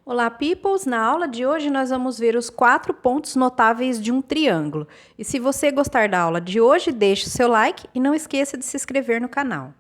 Olá, peoples! Na aula de hoje nós vamos ver os 4 pontos notáveis de um triângulo. E se você gostar da aula de hoje, deixe o seu like e não esqueça de se inscrever no canal.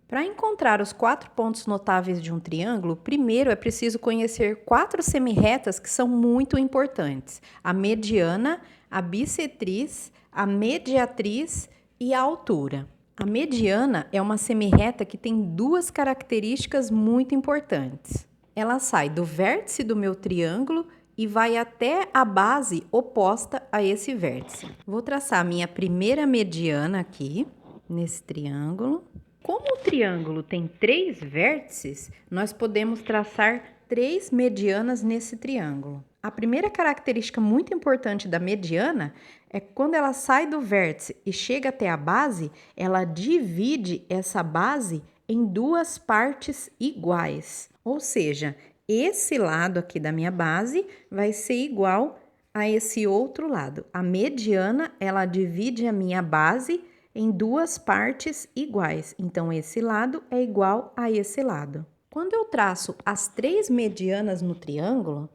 Para encontrar os 4 pontos notáveis de um triângulo, primeiro é preciso conhecer 4 semirretas que são muito importantes: a mediana, a bissetriz, a mediatriz e a altura. A mediana é uma semirreta que tem 2 características muito importantes. Ela sai do vértice do meu triângulo e vai até a base oposta a esse vértice. Vou traçar a minha primeira mediana aqui, nesse triângulo. Como o triângulo tem 3 vértices, nós podemos traçar 3 medianas nesse triângulo. A primeira característica muito importante da mediana é que quando ela sai do vértice e chega até a base, ela divide essa base em 2 partes iguais. Ou seja, esse lado aqui da minha base vai ser igual a esse outro lado. A mediana, ela divide a minha base em 2 partes iguais. Então, esse lado é igual a esse lado. Quando eu traço as 3 medianas no triângulo,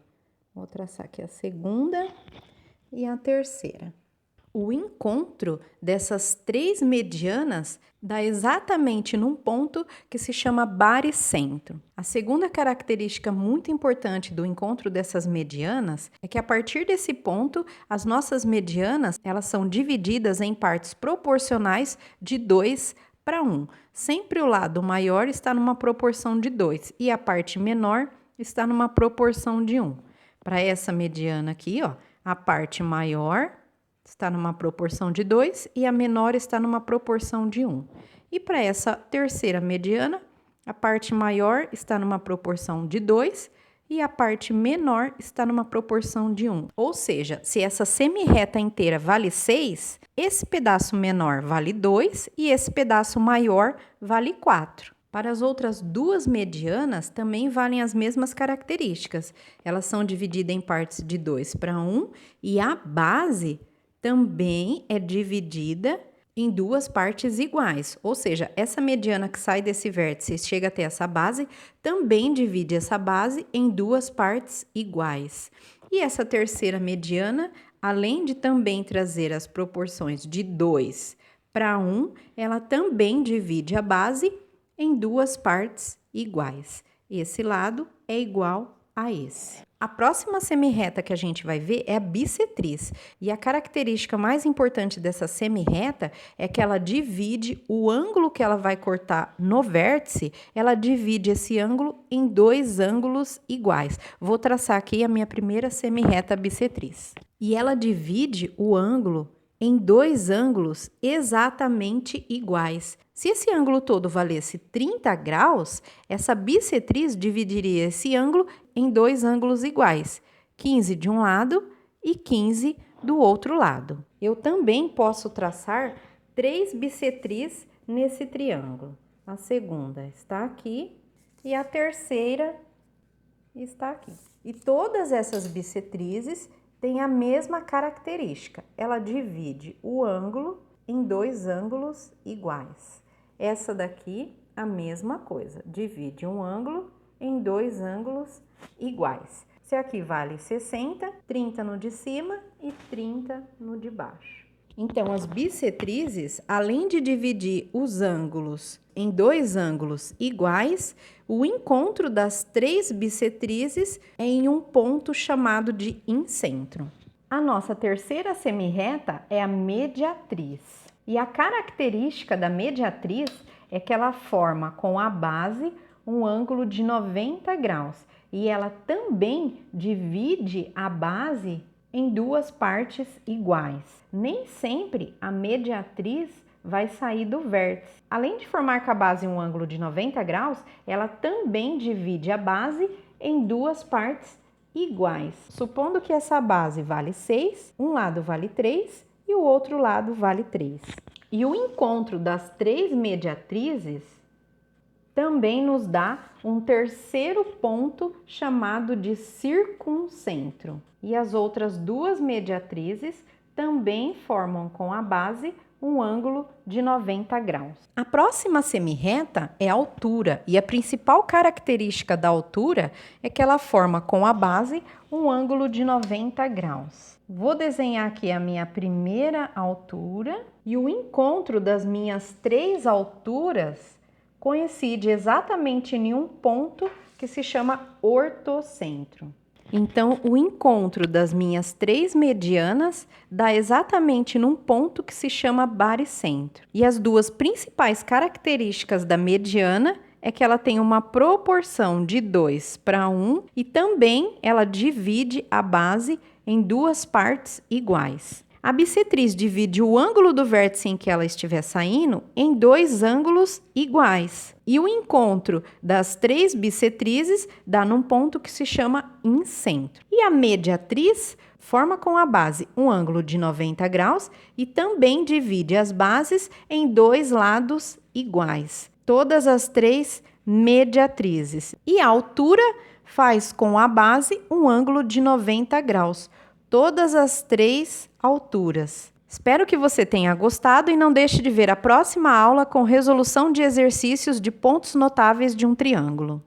vou traçar aqui a segunda e a terceira. O encontro dessas 3 medianas dá exatamente num ponto que se chama baricentro. A segunda característica muito importante do encontro dessas medianas é que a partir desse ponto, as nossas medianas, elas são divididas em partes proporcionais de 2 para 1. Sempre o lado maior está numa proporção de 2 e a parte menor está numa proporção de 1. Para essa mediana aqui, ó, a parte maior está numa proporção de 2 e a menor está numa proporção de 1. E para essa terceira mediana, a parte maior está numa proporção de 2 e a parte menor está numa proporção de 1. Ou seja, se essa semirreta inteira vale 6, esse pedaço menor vale 2 e esse pedaço maior vale 4. Para as outras 2 medianas, também valem as mesmas características. Elas são divididas em partes de 2 para 1 e a base também é dividida em 2 partes iguais. Ou seja, essa mediana que sai desse vértice e chega até essa base, também divide essa base em 2 partes iguais. E essa terceira mediana, além de também trazer as proporções de 2 para 1, ela também divide a base em 2 partes iguais. Esse lado é igual a esse. A próxima semirreta que a gente vai ver é a bissetriz. E a característica mais importante dessa semirreta é que ela divide o ângulo que ela vai cortar no vértice, ela divide esse ângulo em 2 ângulos iguais. Vou traçar aqui a minha primeira semirreta bissetriz. E ela divide o ângulo em 2 ângulos exatamente iguais. Se esse ângulo todo valesse 30 graus, essa bissetriz dividiria esse ângulo em 2 ângulos iguais, 15 de um lado e 15 do outro lado. Eu também posso traçar 3 bissetriz nesse triângulo. A segunda está aqui e a terceira está aqui. E todas essas bissetrizes têm a mesma característica. Ela divide o ângulo em 2 ângulos iguais. Essa daqui, a mesma coisa, divide um ângulo em 2 ângulos iguais. Se aqui vale 60, 30 no de cima e 30 no de baixo. Então, as bissetrizes, além de dividir os ângulos em 2 ângulos iguais, o encontro das 3 bissetrizes é em um ponto chamado de incentro. A nossa terceira semirreta é a mediatriz. E a característica da mediatriz é que ela forma com a base um ângulo de 90 graus. E ela também divide a base em 2 partes iguais. Nem sempre a mediatriz vai sair do vértice. Além de formar com a base um ângulo de 90 graus, ela também divide a base em 2 partes iguais. Supondo que essa base vale 6, um lado vale 3 e o outro lado vale 3. E o encontro das 3 mediatrizes também nos dá um terceiro ponto chamado de circuncentro. E as outras 2 mediatrizes também formam com a base um ângulo de 90 graus. A próxima semirreta é a altura, e a principal característica da altura é que ela forma com a base um ângulo de 90 graus. Vou desenhar aqui a minha primeira altura e o encontro das minhas três alturas coincide exatamente em um ponto que se chama ortocentro. Então, o encontro das minhas três medianas dá exatamente num ponto que se chama baricentro. E as duas principais características da mediana é que ela tem uma proporção de 2:1 e também ela divide a base em duas partes iguais. A bissetriz divide o ângulo do vértice em que ela estiver saindo em dois ângulos iguais. E o encontro das três bissetrizes dá num ponto que se chama incentro. E a mediatriz forma com a base um ângulo de 90 graus e também divide as bases em dois lados iguais. Todas as três mediatrizes. E a altura faz com a base um ângulo de 90 graus. Todas as três alturas. Espero que você tenha gostado e não deixe de ver a próxima aula com resolução de exercícios de pontos notáveis de um triângulo.